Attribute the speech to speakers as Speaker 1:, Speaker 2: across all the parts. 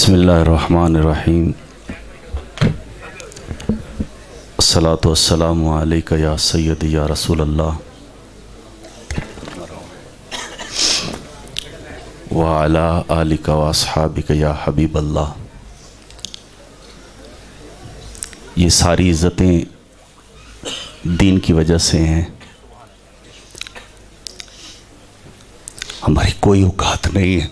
Speaker 1: बिस्मिल्लाहिर्रहमानिर्रहीम। अस्सलातु वस्सलामु अलैका या सय्यदी या रसूल अल्लाह व अला आलिका व अस्हाबिका या हबीब अल्लाह। ये सारी इज़्ज़तें दीन की वजह से हैं। हमारी कोई औकात नहीं है,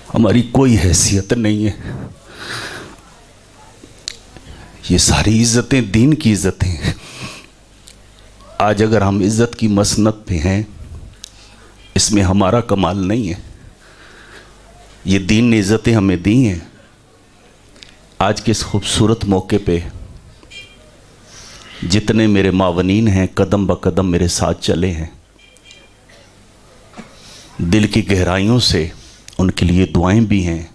Speaker 1: हमारी कोई हैसियत नहीं है। ये सारी इज़्ज़तें दीन की इज़्ज़तें हैं। आज अगर हम इज़्ज़त की मसनद पे हैं, इसमें हमारा कमाल नहीं है, ये दीन ने इज़्ज़तें हमें दी हैं। आज के इस खूबसूरत मौके पे जितने मेरे मावनीन हैं कदम ब कदम मेरे साथ चले हैं, दिल की गहराइयों से उनके लिए दुआएं भी हैं,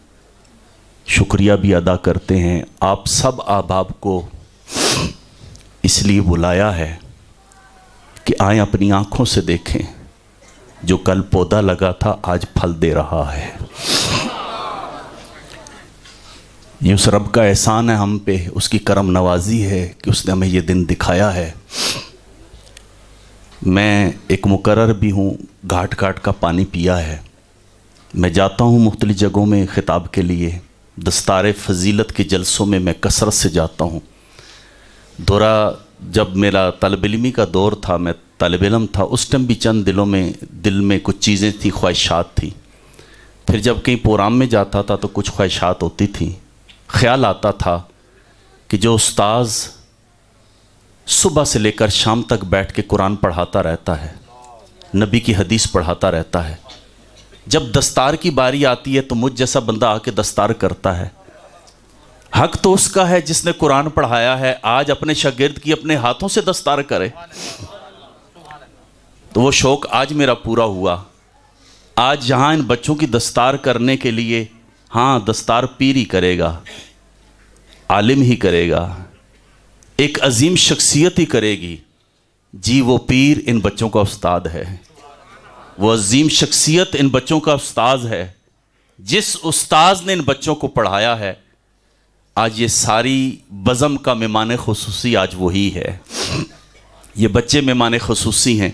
Speaker 1: शुक्रिया भी अदा करते हैं। आप सब अहबाब को इसलिए बुलाया है कि आएँ अपनी आँखों से देखें, जो कल पौधा लगा था आज फल दे रहा है। ये उस रब का एहसान है हम पे, उसकी करम नवाजी है कि उसने हमें ये दिन दिखाया है। मैं एक मुकर्रर भी हूँ, घाट घाट का पानी पिया है। मैं जाता हूँ मुख्तलिफ जगहों में ख़िताब के लिए, दस्तार फ़जीलत के जलसों में मैं कसरत से जाता हूँ। दौरा जब मेरा तलब इल्मी का दौर था, मैं तलब इल्म था, उस टाइम भी चंद दिल में कुछ चीज़ें थी, ख्वाहिशात थी। फिर जब कहीं प्रोग्राम में जाता था तो कुछ ख्वाहिशात होती थी। ख़्याल आता था कि जो उस्ताज़ सुबह से लेकर शाम तक बैठ के कुरान पढ़ाता रहता है, नबी की हदीस पढ़ाता रहता है, जब दस्तार की बारी आती है तो मुझ जैसा बंदा आके दस्तार करता है। हक तो उसका है जिसने कुरान पढ़ाया है, आज अपने शागिर्द की अपने हाथों से दस्तार करे। तो वो शौक़ आज मेरा पूरा हुआ। आज जहाँ इन बच्चों की दस्तार करने के लिए, हाँ दस्तार पीर ही करेगा, आलिम ही करेगा, एक अजीम शख्सियत ही करेगी जी। वो पीर इन बच्चों का उस्ताद है, वो अजीम शख्सियत इन बच्चों का उस्ताद है। जिस उस्ताद ने इन बच्चों को पढ़ाया है, आज ये सारी बज़म का मेहमान खुसूसी आज वही है। ये बच्चे मेहमान खुसूसी हैं।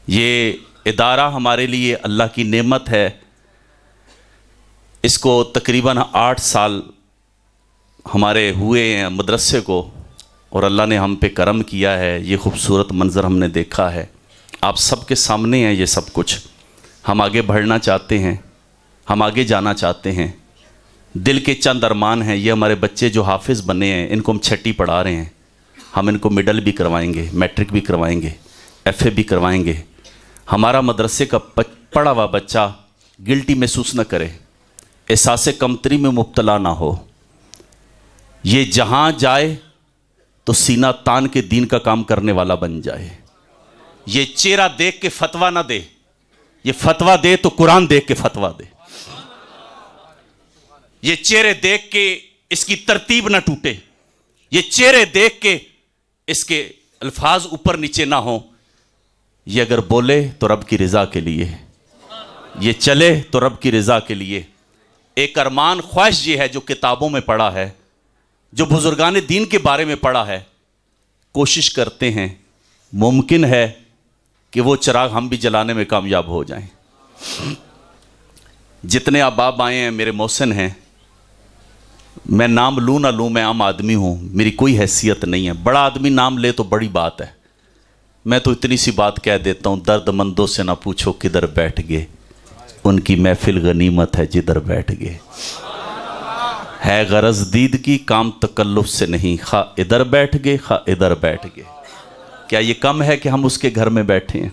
Speaker 1: ये इदारा हमारे लिए अल्लाह की नेमत है। इसको तकरीबन 8 साल हमारे हुए हैं मदरसे को, और अल्लाह ने हम पे करम किया है। ये खूबसूरत मंज़र हमने देखा है, आप सबके सामने है ये सब कुछ। हम आगे बढ़ना चाहते हैं, हम आगे जाना चाहते हैं। दिल के चंद अरमान हैं। ये हमारे बच्चे जो हाफिज़ बने हैं, इनको हम छठी पढ़ा रहे हैं। हम इनको मिडल भी करवाएंगे, मैट्रिक भी करवाएंगे, FA भी करवाएंगे। हमारा मदरसे का पढ़ा हुआ बच्चा गिल्टी महसूस न करे, एहसास कमतरी में मुब्तला ना हो। ये जहाँ जाए तो सीना तान के दीन का काम करने वाला बन जाए। ये चेहरा देख के फतवा ना दे, ये फतवा दे तो कुरान देख के फतवा दे। ये चेहरे देख के इसकी तरतीब ना टूटे, ये चेहरे देख के इसके अल्फाज ऊपर नीचे ना हो। ये अगर बोले तो रब की रज़ा के लिए, ये चले तो रब की रज़ा के लिए। एक अरमान ख्वाहिश ये है जो किताबों में पढ़ा है, जो बुजुर्गान दीन के बारे में पढ़ा है। कोशिश करते हैं, मुमकिन है कि वो चिराग हम भी जलाने में कामयाब हो जाएं। जितने अहबाब आए हैं मेरे मोहसिन हैं, मैं नाम लूँ ना लूँ, मैं आम आदमी हूँ, मेरी कोई हैसियत नहीं है। बड़ा आदमी नाम ले तो बड़ी बात है। मैं तो इतनी सी बात कह देता हूँ, दर्दमंदों से ना पूछो किधर बैठ गए, उनकी महफिल गनीमत है जिधर बैठ गए। है गरज दीद की काम तकल्लुफ से नहीं, खा इधर बैठ गए खा इधर बैठ गए। क्या ये कम है कि हम उसके घर में बैठे हैं?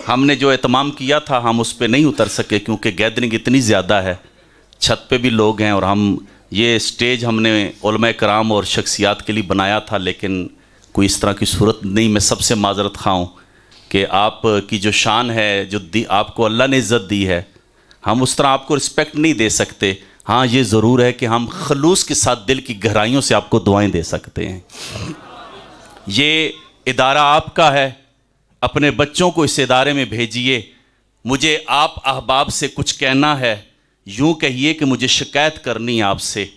Speaker 1: हमने जो एहतमाम किया था हम उस पर नहीं उतर सके, क्योंकि गैदरिंग इतनी ज़्यादा है, छत पे भी लोग हैं। और हम ये स्टेज हमने उलमा कराम और शख्सियात के लिए बनाया था, लेकिन कोई इस तरह की सूरत नहीं। मैं सबसे माजरत खा हूँ कि आप की जो शान है, जो आपको अल्लाह ने इज़्ज़त दी है, हम उस तरह आपको रिस्पेक्ट नहीं दे सकते। हाँ ये ज़रूर है कि हम खलूस के साथ दिल की गहराइयों से आपको दुआएं दे सकते हैं। ये इदारा आपका है, अपने बच्चों को इस इदारे में भेजिए। मुझे आप अहबाब से कुछ कहना है यूं कहिए कि मुझे शिकायत करनी है आपसे,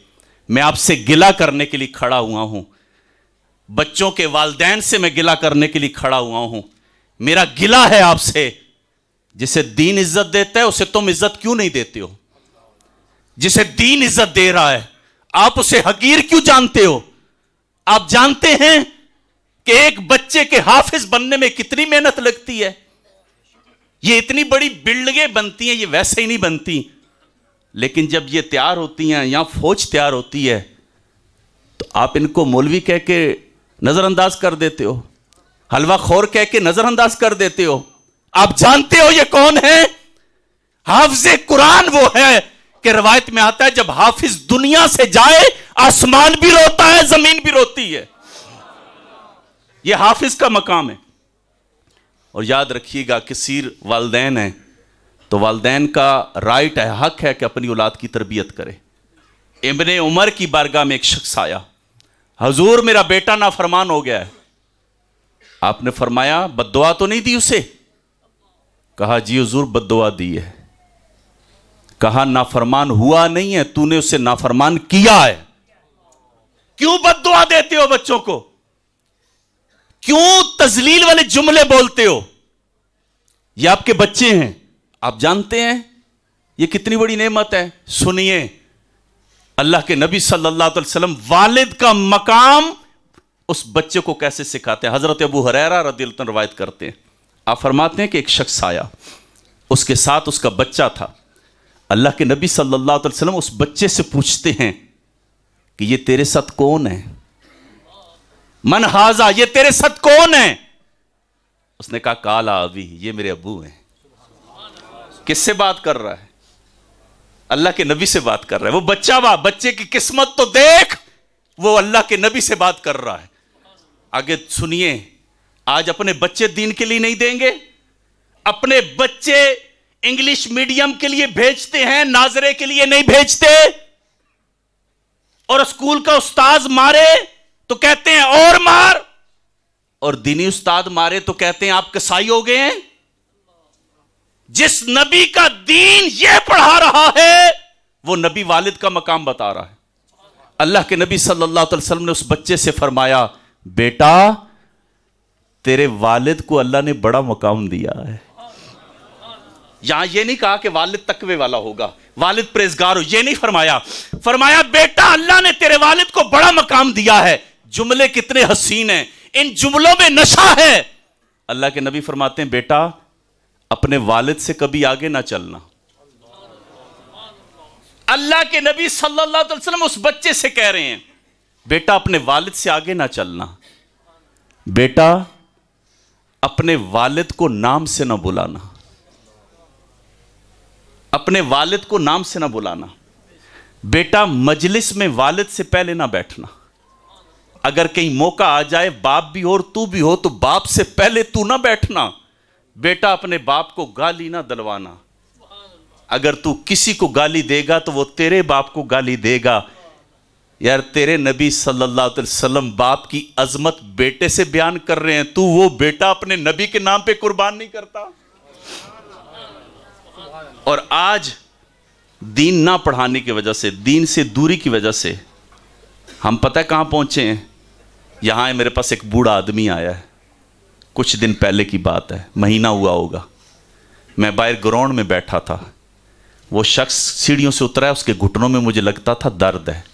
Speaker 1: मैं आपसे गिला करने के लिए खड़ा हुआ हूं, बच्चों के वालिदैन से मैं गिला करने के लिए खड़ा हुआ हूं। मेरा गिला है आपसे, जिसे दीन इज्जत देता है उसे तुम इज्जत क्यों नहीं देते हो? जिसे दीन इज्जत दे रहा है आप उसे हकीर क्यों जानते हो? आप जानते हैं कि एक बच्चे के हाफिज बनने में कितनी मेहनत लगती है? ये इतनी बड़ी बिल्डिंगें बनती हैं, ये वैसे ही नहीं बनती, लेकिन जब ये तैयार होती हैं या फौज तैयार होती है तो आप इनको मौलवी कह के नजरअंदाज कर देते हो, हलवा खोर कह के नजरअंदाज कर देते हो। आप जानते हो ये कौन है? हाफिज कुरान वो है कि रवायत में आता है जब हाफिज दुनिया से जाए आसमान भी रोता है, जमीन भी रोती है। ये हाफिज का मकाम है। और याद रखिएगा किसीर वालिदैन है तो वालिदैन का राइट है, हक है कि अपनी औलाद की तरबियत करे। इब्ने उमर की बारगाह में एक शख्स आया, हुजूर मेरा बेटा नाफरमान हो गया है। आपने फरमाया बद्दुआ तो नहीं दी उसे? कहा जी हुजूर बद्दुआ दी है। कहा नाफरमान हुआ नहीं है, तूने उसे नाफरमान किया है। क्यों बद्दुआ देते हो बच्चों को? क्यों तजलील वाले जुमले बोलते हो? ये आपके बच्चे हैं, आप जानते हैं ये कितनी बड़ी नेमत है। सुनिए अल्लाह के नबी सल्लल्लाहु अलैहि वसल्लम वालिद का मकाम उस बच्चे को कैसे सिखाते हैं। हजरत अबू हुरैरा रदियल्लाहु अन्हु रवायत करते हैं, आप फरमाते हैं कि एक शख्स आया, उसके साथ उसका बच्चा था। अल्लाह के नबी सल्लल्लाहु अलैहि वसल्लम उस बच्चे से पूछते हैं कि ये तेरे साथ कौन है? मन हाजा, ये तेरे साथ कौन है? उसने कहा काला अभी, ये मेरे अबू हैं। किससे बात कर रहा है? अल्लाह के नबी से बात कर रहा है। वो बच्चा बच्चे की किस्मत तो देख, वो अल्लाह के नबी से बात कर रहा है। आगे सुनिए, आज अपने बच्चे दीन के लिए नहीं देंगे, अपने बच्चे इंग्लिश मीडियम के लिए भेजते हैं, नाजरे के लिए नहीं भेजते। और स्कूल का उस्ताद मारे तो कहते हैं और मार, और दीनी उस्ताद मारे तो कहते हैं आप कसाई हो गए हैं। जिस नबी का दीन ये पढ़ा रहा है वो नबी वालिद का मकाम बता रहा है। अल्लाह के नबी सल्लल्लाहु अलैहि वसल्लम ने उस बच्चे से फरमाया बेटा तेरे वालिद को अल्लाह ने बड़ा मकाम दिया है। यहां ये नहीं कहा कि वालिद तकवे वाला होगा, वालिद परहेजगार हो, ये नहीं फरमाया। फरमाया बेटा अल्लाह ने तेरे वालिद को बड़ा मकाम दिया है। जुमले कितने हसीन हैं, इन जुमलों में नशा है। अल्लाह के नबी फरमाते हैं बेटा अपने वालिद से कभी आगे ना चलना। अल्लाह के नबी सल्लल्लाहु अलैहि वसल्लम उस बच्चे से कह रहे हैं बेटा अपने वालिद से आगे ना चलना, बेटा अपने वालिद को नाम से ना बुलाना, अपने वालिद को नाम से ना बुलाना। बेटा मजलिस में वालिद से पहले ना बैठना। अगर कहीं मौका आ जाए बाप भी हो और तू भी हो तो बाप से पहले तू ना बैठना। बेटा अपने बाप को गाली ना दिलवाना। अगर तू किसी को गाली देगा तो वो तेरे बाप को गाली देगा। यार तेरे नबी सल्लल्लाहु अलैहि वसल्लम बाप की अजमत बेटे से बयान कर रहे हैं, तू वो बेटा अपने नबी के नाम पे कुर्बान नहीं करता। और आज दीन ना पढ़ाने की वजह से, दीन से दूरी की वजह से हम पता है कहां पहुंचे हैं। यहां मेरे पास एक बूढ़ा आदमी आया है, कुछ दिन पहले की बात है, महीना हुआ होगा। मैं बाहर ग्राउंड में बैठा था, वो शख्स सीढ़ियों से उतरा है, उसके घुटनों में मुझे लगता था दर्द है।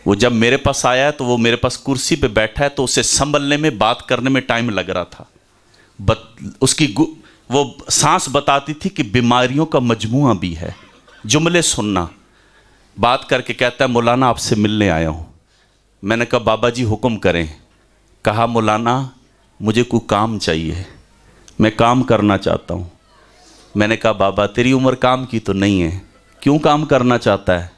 Speaker 1: वो जब मेरे पास आया है तो वो मेरे पास कुर्सी पे बैठा है, तो उसे संभलने में, बात करने में टाइम लग रहा था। उसकी वो सांस बताती थी कि बीमारियों का मजमुआ भी है। जुमले सुनना, बात करके कहता है मौलाना आपसे मिलने आया हूँ। मैंने कहा बाबा जी हुक्म करें। कहा मौलाना मुझे कोई काम चाहिए, मैं काम करना चाहता हूँ। मैंने कहा बाबा तेरी उम्र काम की तो नहीं है, क्यों काम करना चाहता है?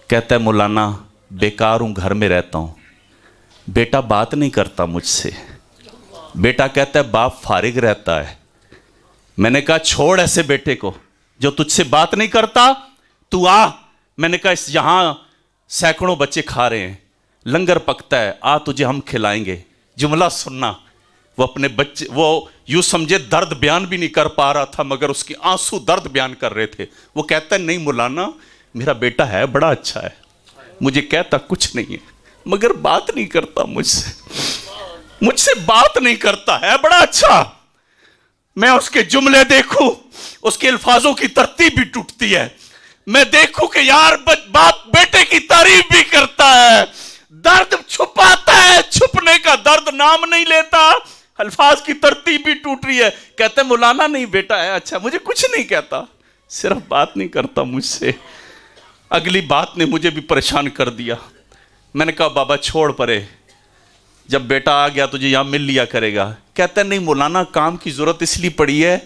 Speaker 1: कहता है मौलाना बेकार हूँ, घर में रहता हूँ। बेटा बात नहीं करता मुझसे। बेटा कहता है बाप फारिग रहता है। मैंने कहा छोड़ ऐसे बेटे को जो तुझसे बात नहीं करता, तू आ। मैंने कहा इस यहाँ सैकड़ों बच्चे खा रहे हैं, लंगर पकता है, आ तुझे हम खिलाएंगे। जुमला सुनना, वो अपने बच्चे, वो یوں سمجھے درد بیان بھی نہیں کر پا رہا تھا مگر اس کے آنسو درد بیان کر رہے تھے. وہ کہتا ہے نہیں مولانا میرا بیٹا ہے بڑا اچھا ہے, مجھے کہتا کچھ نہیں ہے مگر بات نہیں کرتا مجھ سے بات نہیں کرتا ہے, بڑا اچھا. میں اس کے جملے دیکھوں, اس کے الفاظوں کی ترتیب بھی ٹوٹتی ہے. میں دیکھوں کہ یار باپ بیٹے کی تعریف بھی کرتا ہے, درد چھپاتا ہے, چھپنے کا درد نام نہیں لیتا, الفاظ کی ترتیب بھی ٹوٹ رہی ہے. کہتے ہیں مولانا نہیں بیٹا ہے اچھا, مجھے کچھ نہیں کہتا, صرف بات نہیں کرتا مجھ سے. اگلی بات نے مجھے بھی پریشان کر دیا. میں نے کہا بابا چھوڑ پرے, جب بیٹا آ گیا تجھے یہاں مل لیا کرے گا. کہتا ہے نہیں مولانا کام کی ضرورت اس لیے پڑی ہے,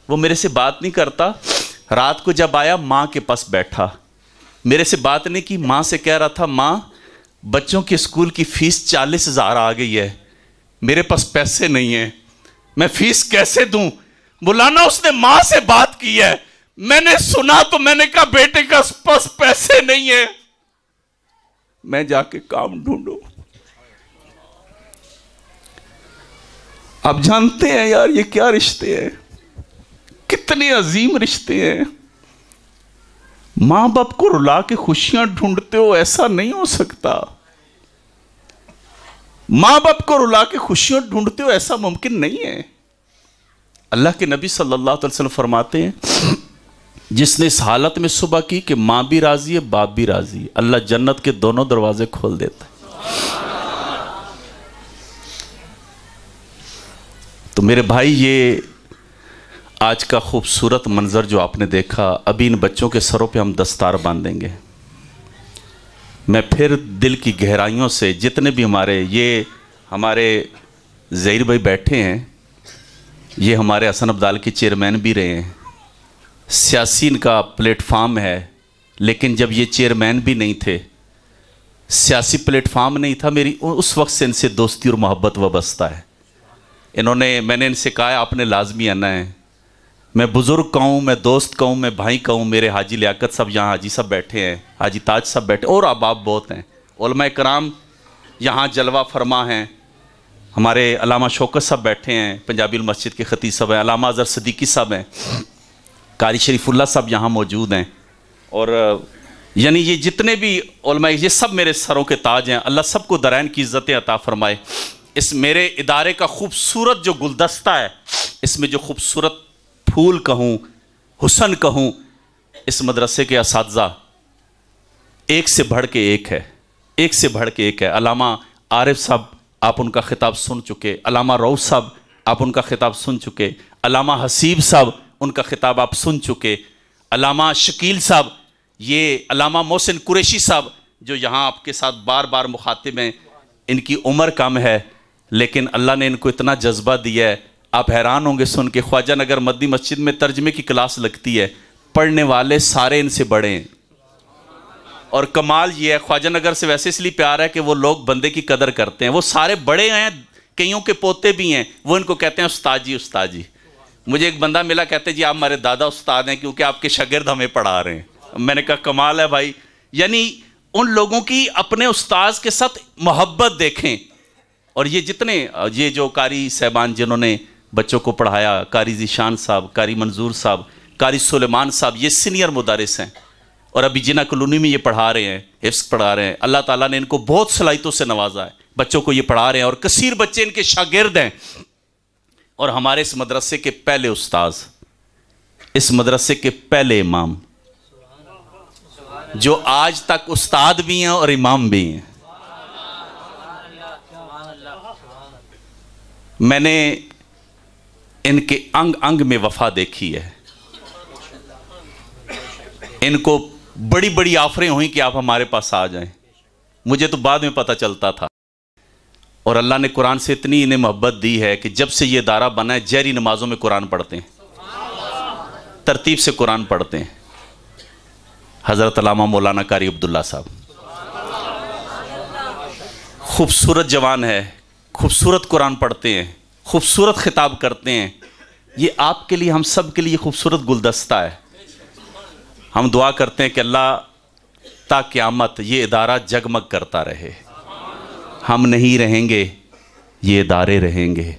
Speaker 1: وہ میرے سے بات نہیں کرتا. رات کو جب آیا ماں کے پاس بیٹھا, میرے سے بات نہیں کی, ماں سے کہہ رہا تھا ماں بچوں کے اسکول کی فیس 40,000 آ گئی ہے, میرے پاس پیسے نہیں ہیں, میں فیس کیسے دوں. مولانا اس نے ماں سے بات کی ہے. میں نے سنا تو میں نے کہا بیٹے کا پاس پیسے نہیں ہیں, میں جا کے کام ڈھونڈوں. آپ جانتے ہیں یار یہ کیا رشتے ہیں, کتنے عظیم رشتے ہیں. ماں باپ کو رلا کے خوشیاں ڈھونڈتے ہو, ایسا نہیں ہو سکتا. ماں باپ کو رلا کے خوشیاں ڈھونڈتے ہو, ایسا ممکن نہیں ہے. اللہ کے نبی صلی اللہ علیہ وسلم فرماتے ہیں جس نے اس حالت میں صبح کی کہ ماں بھی راضی ہے باپ بھی راضی ہے, اللہ جنت کے دونوں دروازے کھول دیتا ہے. تو میرے بھائی یہ آج کا خوبصورت منظر جو آپ نے دیکھا, ابھی ان بچوں کے سروں پہ ہم دستار باندھیں گے. میں پھر دل کی گہرائیوں سے جتنے بھی ہمارے ظہیر بھائی بیٹھے ہیں, یہ ہمارے حسن ابدال کے چیئرمین بھی رہے ہیں, سیاسی ان کا پلیٹ فارم ہے, لیکن جب یہ چیئرمین بھی نہیں تھے, سیاسی پلیٹ فارم نہیں تھا, میری اس وقت سے ان سے دوستی اور محبت وابستہ ہے. میں نے ان سے کہا آپ نے لازمی آنا ہے. میں بزرگ کہوں, میں دوست کہوں, میں بھائی کہوں, میرے حاجی لیاقت صاحب یہاں حاجی صاحب بیٹھے ہیں, حاجی تاج صاحب بیٹھے, اور احباب بہت ہیں, علماء کرام یہاں جلوہ فرما ہیں, ہمارے علامہ شوکت صاحب بیٹھے ہیں, پنجابی المسجد کے خطیب صاحب ہیں, علامہ اظہر صدیقی صاحب ہیں, قاری شریف اللہ صاحب یہاں موجود ہیں, اور یعنی یہ جتنے بھی علماء یہ سب میرے سروں کے تاج ہیں. اللہ سب کو درائن کی عزتیں عطا فرمائے. اس میرے ادارے کا خوبصورت جو گلدستہ ہے, اس میں جو خوبصورت پھول کہوں, حسن کہوں, اس مدرسے کے اساتذہ ایک سے بڑھ کے ایک ہے, ایک سے بڑھ کے ایک ہے. علامہ عارف صاحب آپ ان کا خطاب سن چکے, علامہ رؤوف صاحب آپ ان کا خطاب سن چکے, علامہ حسیب صاحب ان کا خطاب آپ سن چکے, علامہ شکیل صاحب, یہ علامہ محسن قریشی صاحب جو یہاں آپ کے ساتھ بار بار مخاطب ہیں, ان کی عمر کم ہے لیکن اللہ نے ان کو اتنا جذبہ دیا ہے, آپ حیران ہوں گے سن کے. خواجہ نگر مدنی مسجد میں ترجمے کی کلاس لگتی ہے, پڑھنے والے سارے ان سے بڑے ہیں, اور کمال یہ ہے خواجہ نگر سے ویسے اس لیے پیار ہے کہ وہ لوگ بندے کی قدر کرتے ہیں. وہ سارے بڑے ہیں, کئیوں کے پوتے بھی ہیں, وہ ان کو کہتے ہیں استاد جی استاد جی. مجھے ایک بندہ ملا, کہتے جی آپ ہمارے دادا استاد ہیں کیونکہ آپ کے شاگرد ہمیں پڑھا رہے ہیں. میں نے کہا کمال ہے بھائی. یعنی ان لوگوں کی اپنے استاذ کے ساتھ محبت دیکھیں. اور یہ جو قاری صاحبان جنہوں نے بچوں کو پڑھایا, قاری ذیشان صاحب, قاری منظور صاحب, قاری سلیمان صاحب, یہ سینئر مدرس ہیں, اور ابھی جنہ کالونی میں یہ پڑھا رہے ہیں, حفظ پڑھا رہے ہیں. اللہ تعالیٰ نے ان کو بہت صلاحیتوں سے نوازا ہے, بچوں کو یہ پڑھا رہے ہیں, اور کثیر بچے ان کے شاگرد ہیں. اور ہمارے اس مدرسے کے پہلے استاذ, اس مدرسے کے پہلے امام, جو آج تک استاد بھی ہیں اور امام بھی ہیں. میں نے ان کے انگ انگ میں وفا دیکھی ہے. ان کو بڑی بڑی آفریں ہوئیں کہ آپ ہمارے پاس آ جائیں. مجھے تو بعد میں پتہ چلتا تھا, اور اللہ نے قرآن سے اتنی انہیں محبت دی ہے کہ جب سے یہ ادارہ بنا ہے جہری نمازوں میں قرآن پڑھتے ہیں, ترتیب سے قرآن پڑھتے ہیں. حضرت علامہ مولانا قاری عبداللہ صاحب خوبصورت جوان ہے, خوبصورت قرآن پڑھتے ہیں, خوبصورت خطاب کرتے ہیں. یہ آپ کے لیے, ہم سب کے لیے خوبصورت گلدستہ ہے. ہم دعا کرتے ہیں کہ اللہ تا قیامت یہ ادارہ جگمگ کرتا رہے. ہم نہیں رہیں گے, یہ ادارے رہیں گے.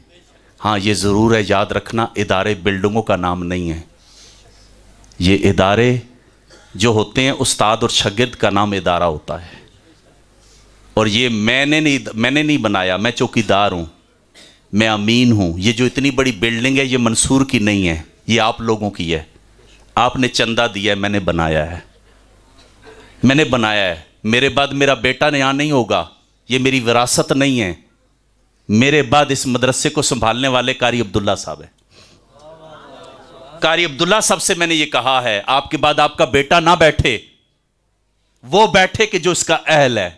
Speaker 1: ہاں یہ ضرور ہے یاد رکھنا، ادارے بلڈنگوں کا نام نہیں ہے، یہ ادارے جو ہوتے ہیں استاد اور شاگرد کا نام ادارہ ہوتا ہے، اور یہ میں نے نہیں بنایا، میں چوکیدار ہوں، میں امین ہوں۔ یہ جو اتنی بڑی بلڈنگ ہے یہ منصور کی نہیں ہے، یہ آپ لوگوں کی ہے، آپ نے چندہ دیا ہے، میں نے بنایا ہے، میں نے بنایا ہے۔ میرے بعد میرا بیٹا یہاں نہیں ہوگا، یہ میری وراثت نہیں ہے، میرے بعد اس مدرسے کو سنبھالنے والے قاری عبداللہ صاحب ہیں۔ قاری عبداللہ صاحب سے میں نے یہ کہا ہے آپ کے بعد آپ کا بیٹا نہ بیٹھے، وہ بیٹھے کہ جو اس کا اہل ہے۔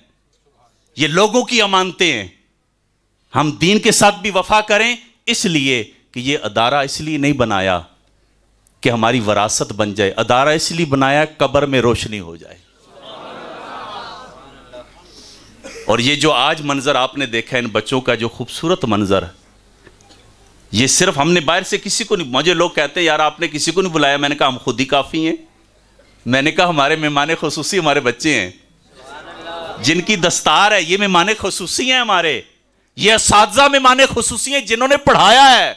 Speaker 1: یہ لوگوں کی امانتیں ہیں، ہم دین کے ساتھ بھی وفا کریں، اس لیے کہ یہ ادارہ اس لیے نہیں بنایا کہ ہماری وراثت بن جائے، ادارہ اس لیے بنایا قبر میں روشنی ہو جائے۔ اور یہ جو آج منظر آپ نے دیکھا ان بچوں کا، جو خوبصورت منظر، یہ صرف ہم نے باہر سے کسی کو نہیں، مجھے لوگ کہتے ہیں یار آپ نے کسی کو نہیں بلایا، میں نے کہا ہم خود ہی کافی ہیں۔ میں نے کہا ہمارے مہمان خصوصی ہمارے بچے ہیں، جن کی دستار ہے، یہ مہمان خصوصی ہیں ہمارے، یہ اساتذہ مہمان خصوصی ہیں جنہوں نے پڑھایا ہے۔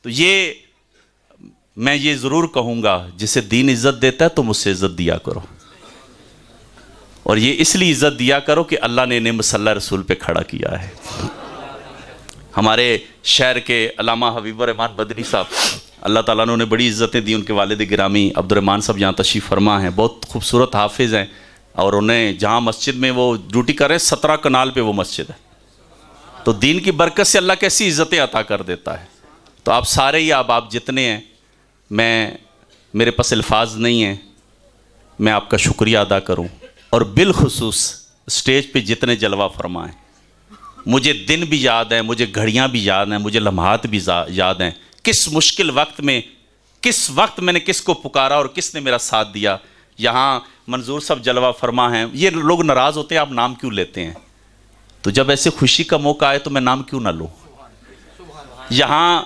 Speaker 1: تو یہ میں یہ ضرور کہوں گا، جسے دین عزت دیتا ہے تو مجھ سے عزت دیا کرو، اور یہ اس لیے عزت دیا کرو کہ اللہ نے انہیں مصلی رسول پہ کھڑا کیا ہے۔ ہمارے شہر کے علامہ حبیب الرحمن مدنی صاحب، اللہ تعالیٰ نے انہیں بڑی عزتیں دی، ان کے والد گرامی عبد الرحمن صاحب یہاں تشریف فرما ہیں، بہت خوبصورت حافظ ہیں، اور انہیں جہاں مسجد میں وہ ڈیوٹی کر رہے ہیں 17 کنال پہ وہ مسجد ہے، تو دین کی برکت سے اللہ کیسی عزتیں عطا کر دیتا ہے۔ تو آپ سارے ہی آپ جتنے ہیں، میرے پاس الفاظ نہیں ہیں، میں آپ کا شکریہ ادا کروں، اور بالخصوص اسٹیج پہ جتنے جلوہ فرمائیں، مجھے دن بھی یاد ہیں، مجھے گھڑیاں بھی یاد ہیں، مجھے لمحات بھی یاد ہیں، کس مشکل وقت میں کس وقت میں نے کس کو پکارا اور کس نے میرا ساتھ دیا۔ یہاں منظور صاحب جلوہ فرما ہیں، یہ لوگ ناراض ہوتے ہیں آپ نام کیوں لیتے ہیں، تو جب ایسے خوشی کا موقع آئے تو میں نام کیوں نہ لوں۔ یہاں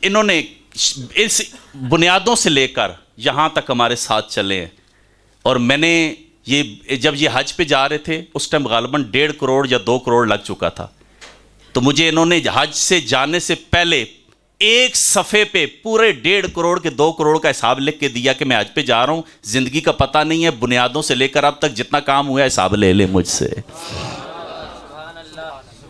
Speaker 1: انہوں نے اس بنیادوں سے لے کر یہاں تک ہمارے ساتھ چلے ہیں، اور میں نے جب یہ حج پہ جا رہے تھے اس ٹائم غالباً 1.5 کروڑ یا 2 کروڑ لگ چکا تھا، تو مجھے انہوں نے حج سے جانے سے پہلے ایک صفحے پہ پورے 1.5 کروڑ کے 2 کروڑ کا حساب لکھ کے دیا کہ میں حج پہ جا رہا ہوں، زندگی کا پتہ نہیں ہے، بنیادوں سے لے کر اب تک جتنا کام ہوا ہے حساب لے لے مجھ سے۔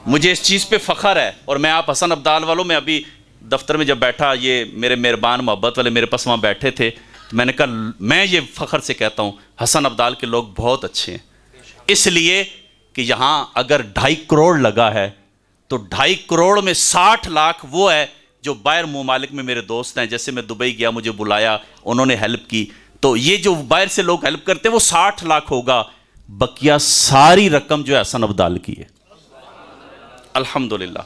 Speaker 1: مجھے اس چیز پہ فخر ہے، اور میں آپ حسن عبدال والوں میں ابھی دفتر میں جب بیٹھا، یہ میرے مہربان محبت والے میرے پاس وہاں بیٹھے تھے، میں نے کہا میں یہ فخر سے کہتا ہوں حسن عبدال کے لوگ بہت اچھے ہیں، اس لیے کہ یہاں اگر 2.5 کروڑ لگا ہے تو 2.5 کروڑ میں 60 لاکھ وہ ہے جو باہر ممالک میں میرے دوست ہیں، جیسے میں دبئی گیا مجھے بلایا انہوں نے ہیلپ کی، تو یہ جو باہر سے لوگ ہیلپ کرتے ہیں وہ 60 لاکھ ہوگا، بقیہ ساری رقم جو ہے حسن عبدال کی ہے الحمدللہ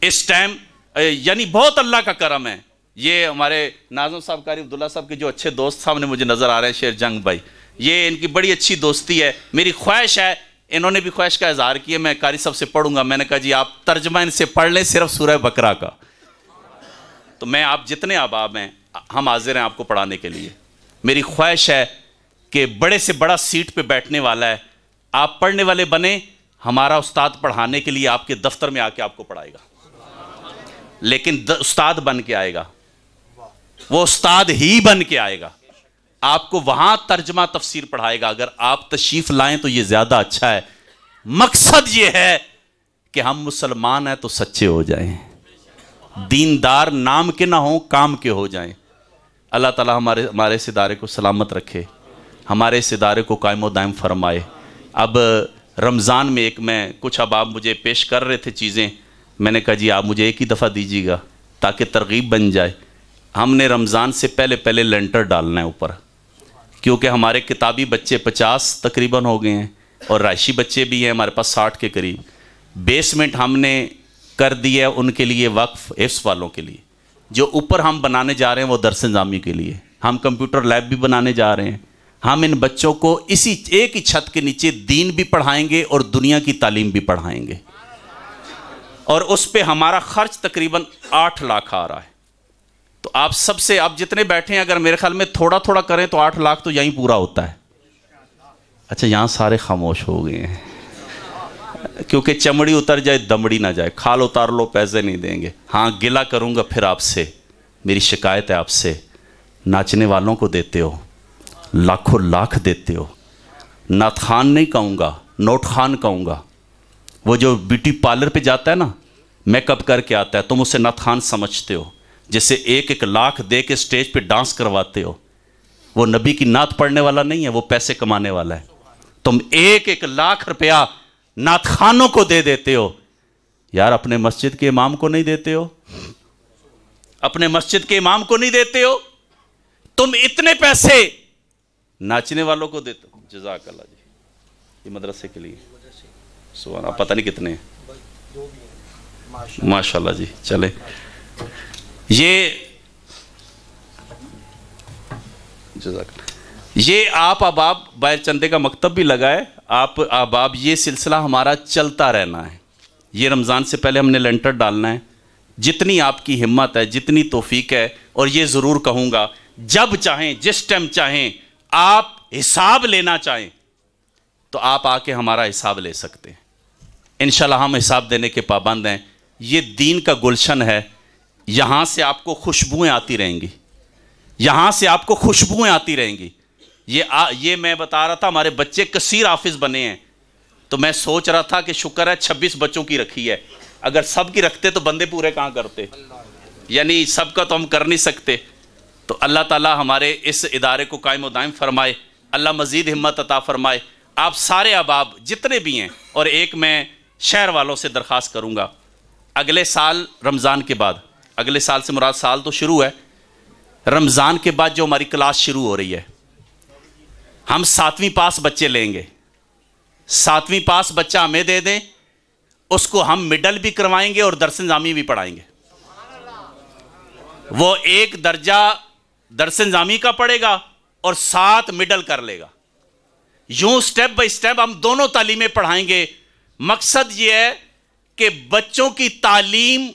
Speaker 1: اس ٹائم، یعنی بہت اللہ کا کرم ہے۔ یہ ہمارے ناظم صاحب قاری عبداللہ صاحب کے جو اچھے دوست سامنے مجھے نظر آ رہے ہیں، شیر جنگ بھائی، یہ ان کی بڑی اچھی دوستی ہے، میری خواہش ہے، انہوں نے بھی خواہش کا اظہار کیا میں قاری صاحب سے پڑھوں گا، میں نے کہا جی آپ ترجمہ ان سے پڑھ لیں صرف سورہ بقرہ کا، تو میں آپ جتنے احباب ہیں ہم حاضر ہیں آپ کو پڑھانے کے لیے۔ میری خواہش ہے کہ بڑے سے بڑا سیٹ پہ بیٹھنے والا ہے، آپ پڑھنے والے بنیں، ہمارا استاد پڑھانے کے لیے آپ کے دفتر میں آ کے آپ کو پڑھائے گا، لیکن استاد بن کے آئے گا، وہ استاد ہی بن کے آئے گا، آپ کو وہاں ترجمہ تفسیر پڑھائے گا۔ اگر آپ تشریف لائیں تو یہ زیادہ اچھا ہے، مقصد یہ ہے کہ ہم مسلمان ہیں تو سچے ہو جائیں، دیندار نام کے نہ ہوں کام کے ہو جائیں۔ اللہ تعالیٰ ہمارے اس ادارے کو سلامت رکھے، ہمارے اس ادارے کو قائم و دائم فرمائے۔ اب رمضان میں میں کچھ اب آپ مجھے پیش کر رہے تھے چیزیں، میں نے کہا جی آپ مجھے ایک ہی دفعہ دیجیے گا تاکہ ترغیب بن جائے۔ ہم نے رمضان سے پہلے لینٹر ڈالنا ہے اوپر، کیونکہ ہمارے کتابی بچے 50 تقریباً ہو گئے ہیں اور رائشی بچے بھی ہیں ہمارے پاس 60 کے قریب۔ بیسمنٹ ہم نے کر دیا ہے ان کے لیے وقف حفظ والوں کے لیے، جو اوپر ہم بنانے جا رہے ہیں وہ درس نظامی کے لیے، ہم کمپیوٹر لیب بھی بنانے جا رہے ہیں، ہم ان بچوں کو اسی ایک ہی چھت کے نیچے دین بھی پڑھائیں گے اور دنیا کی تعلیم بھی پڑھائیں گے، اور اس پہ ہمارا خرچ تقریباً 8 لاکھ آ رہا ہے۔ تو آپ سب سے آپ جتنے بیٹھے ہیں اگر میرے خیال میں تھوڑا تھوڑا کریں تو 8 لاکھ تو یہیں پورا ہوتا ہے۔ اچھا یہاں سارے خاموش ہو گئے ہیں، क्योंकि चमड़ी उतर जाए दमड़ी ना जाए, खाल उतार लो पैसे नहीं देंगे। हाँ गिला करूँगा फिर आपसे, मेरी शिकायत है आपसे, नाचने वालों को देते हो, लाखों लाख देते हो। नाथ खान नहीं कहूँगा, नोट खान कहूँगा। वो जो ब्यूटी पार्लर पे जाता है ना, मेकअप करके आता है, तुम उसे नाथ खान समझते हो, जिसे 1-1 लाख दे के स्टेज पे डांस करवाते हो। वो नबी की नात पढ़ने वाला नहीं है, वो पैसे कमाने वाला है। तुम 1-1 लाख रुपया नाथ खानों को दे देते हो यार, अपने मस्जिद के इमाम को नहीं देते हो, अपने मस्जिद के इमाम को नहीं देते हो। तुम इतने पैसे नाचने वालों को देते हो। जज़ाकल्लाह जी, ये मदरसे के लिए सुभान, आप पता नहीं कितने हैं, माशाल्लाह जी। चले, ये आप अहबाब बाहर चंदे का मकतब भी लगाए। आप अहबाब, ये सिलसिला हमारा चलता रहना है। ये रमज़ान से पहले हमने लेंटर डालना है। जितनी आपकी हिम्मत है, जितनी तौफीक है, और ये ज़रूर कहूँगा, जब चाहें, जिस टाइम चाहें, आप हिसाब लेना चाहें तो आप आके हमारा हिसाब ले सकते हैं। इंशाल्लाह हम हिसाब देने के पाबंद हैं। ये दीन का गुलशन है, यहाँ से आपको खुशबुएँ आती रहेंगी, यहाँ से आपको खुशबुएँ आती रहेंगी। ये मैं बता रहा था, हमारे बच्चे कसीर हाफिज बने हैं, तो मैं सोच रहा था कि शुक्र है 26 बच्चों की रखी है, अगर सब की रखते तो बंदे पूरे कहाँ करते, यानी सबका तो हम कर नहीं सकते। तो अल्लाह ताला हमारे इस इदारे को कायम व दायम फरमाए, अल्लाह मज़ीद हिम्मत अता फरमाए। आप सारे अहबाब जितने भी हैं, और एक मैं शहर वालों से दरख्वास्त करूँगा, अगले साल रमज़ान के बाद, अगले साल से मुराद साल तो शुरू है, रमज़ान के बाद जो हमारी क्लास शुरू हो रही है, हम 7वीं पास बच्चे लेंगे। 7वीं पास बच्चा हमें दे दें, उसको हम मिडल भी करवाएंगे और दर्स निज़ामी भी पढ़ाएंगे। वो 1 दर्जा दर्स निज़ामी का पढ़ेगा और 7 मिडल कर लेगा। यूं स्टेप बाय स्टेप हम दोनों तालीमें पढ़ाएंगे। मकसद ये है कि बच्चों की तालीम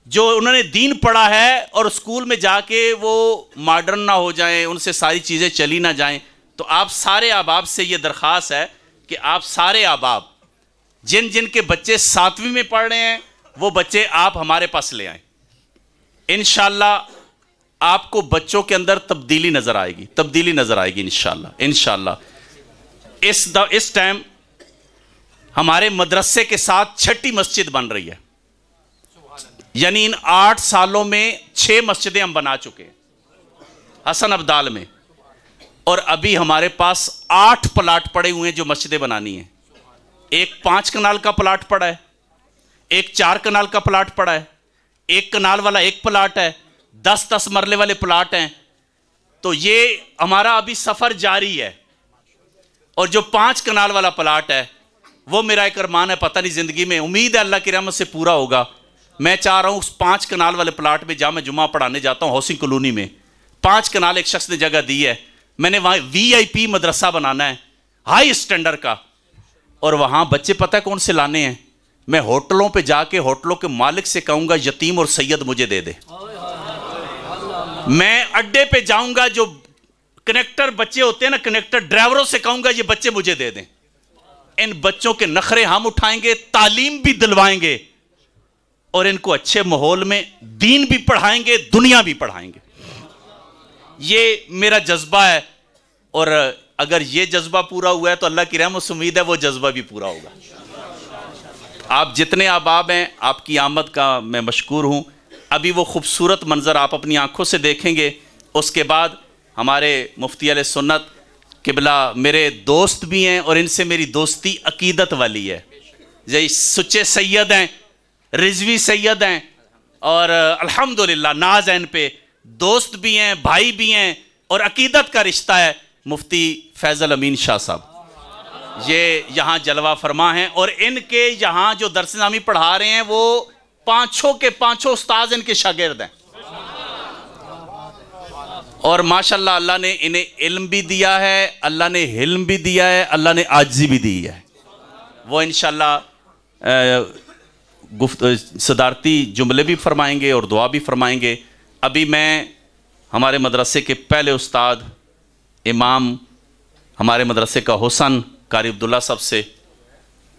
Speaker 1: जो उन्होंने दीन पढ़ा है और स्कूल में जाके वो मॉडर्न ना हो जाएं, उनसे सारी चीज़ें चली ना जाएं। तो आप सारे अहबाब से ये दरख्वास्त है कि आप सारे अहबाब जिन जिन के बच्चे 7वीं में पढ़ रहे हैं, वो बच्चे आप हमारे पास ले आएँ। इंशाअल्लाह आपको बच्चों के अंदर तब्दीली नज़र आएगी, तब्दीली नज़र आएगी इंशाअल्लाह। इस टाइम हमारे मदरसे के साथ 6ठी मस्जिद बन रही है, यानी इन 8 सालों में 6 मस्जिदें हम बना चुके हैं हसन अब्दाल में, और अभी हमारे पास 8 प्लाट पड़े हुए हैं जो मस्जिदें बनानी हैं। एक 5 कनाल का प्लाट पड़ा है, एक 4 कनाल का प्लाट पड़ा है, 1 कनाल वाला एक प्लाट है, 10-10 मरले वाले प्लाट हैं। तो ये हमारा अभी सफ़र जारी है। और जो 5 कनाल वाला प्लाट है, वो मेरा एक अरमान है, पता नहीं ज़िंदगी में, उम्मीद है अल्लाह की रहमत से पूरा होगा। मैं चाह रहा हूँ उस 5 कनाल वाले प्लाट में, जहाँ मैं जुमा पढ़ाने जाता हूँ हाउसिंग कॉलोनी में, 5 कनाल एक शख्स ने जगह दी है। मैंने वहाँ VIP मदरसा बनाना है, हाई स्टैंडर्ड का। और वहाँ बच्चे पता है कौन से लाने हैं? मैं होटलों पे जाके होटलों के मालिक से कहूँगा यतीम और सैयद मुझे दे दे। मैं अड्डे पे जाऊँगा, जो कनेक्टर बच्चे होते हैं ना, कनेक्टर ड्राइवरों से कहूँगा ये बच्चे मुझे दे दें। इन बच्चों के नखरे हम उठाएंगे, तालीम भी दिलवाएंगे, और इनको अच्छे माहौल में दीन भी पढ़ाएंगे, दुनिया भी पढ़ाएंगे। ये मेरा जज्बा है, और अगर ये जज्बा पूरा हुआ है तो अल्लाह की रहमत से उम्मीद है वो जज्बा भी पूरा होगा। आप जितने अहबाब हैं, आपकी आमद का मैं मशकूर हूँ। अभी वो खूबसूरत मंज़र आप अपनी आँखों से देखेंगे। उसके बाद हमारे मुफ्ती अहले सुन्नत किबला मेरे दोस्त भी हैं, और इनसे मेरी दोस्ती अकीदत वाली है। जैसे सुच्चे सैयद हैं, रिजवी सैयद हैं, और अल्हम्दुलिल्लाह नाज है इन पे, दोस्त भी हैं, भाई भी हैं, और अकीदत का रिश्ता है। मुफ्ती फैज़ल अमीन शाह साहब ये यहाँ जलवा फरमा हैं, और इनके यहाँ जो दर्स निज़ामी पढ़ा रहे हैं वो 5 के 5 उस्ताद इनके शागिर्द हैं। और माशाल्लाह अल्लाह ने इन्हें इल्म भी दिया है, अल्लाह ने हिल्म भी दिया है, अल्लाह ने आजिज़ी भी दी है। वो इंशाल्लाह सदारती जुमले भी फरमाएंगे और दुआ भी फरमाएंगे। अभी मैं हमारे मदरसे के पहले उस्ताद इमाम हमारे मदरसे का हुसन कारी अब्दुल्ला साहब से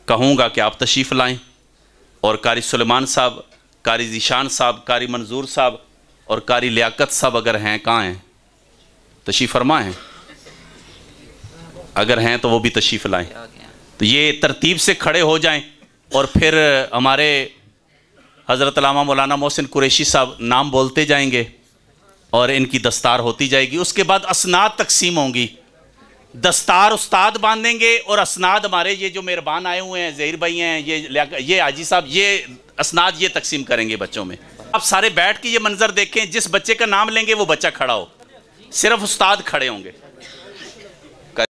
Speaker 1: कहूँगा कि आप तशरीफ़ लाएं और कारी सुलेमान साहब, कारी ज़ीशान साहब, कारी मंजूर साहब और कारी लियाकत साहब अगर हैं, कहाँ हैं? तशरीफ़ फरमा हैं? अगर हैं तो वो भी तशरीफ़ लाएं। तो ये तरतीब से खड़े हो जाएं और फिर हमारे हज़रत अल्लामा मौलाना मोहसिन कुरैशी साहब नाम बोलते जाएंगे और इनकी दस्तार होती जाएगी। उसके बाद असनाद तकसीम होंगी। दस्तार उस्ताद बांधेंगे और असनाद हमारे ये जो मेहरबान आए हुए हैं, ज़हीर भाई हैं, ये हाजी साहब, ये असनाद ये तकसीम करेंगे बच्चों में। आप सारे बैठ के ये मंजर देखें, जिस बच्चे का नाम लेंगे वो बच्चा खड़ा हो, सिर्फ उस्ताद खड़े होंगे।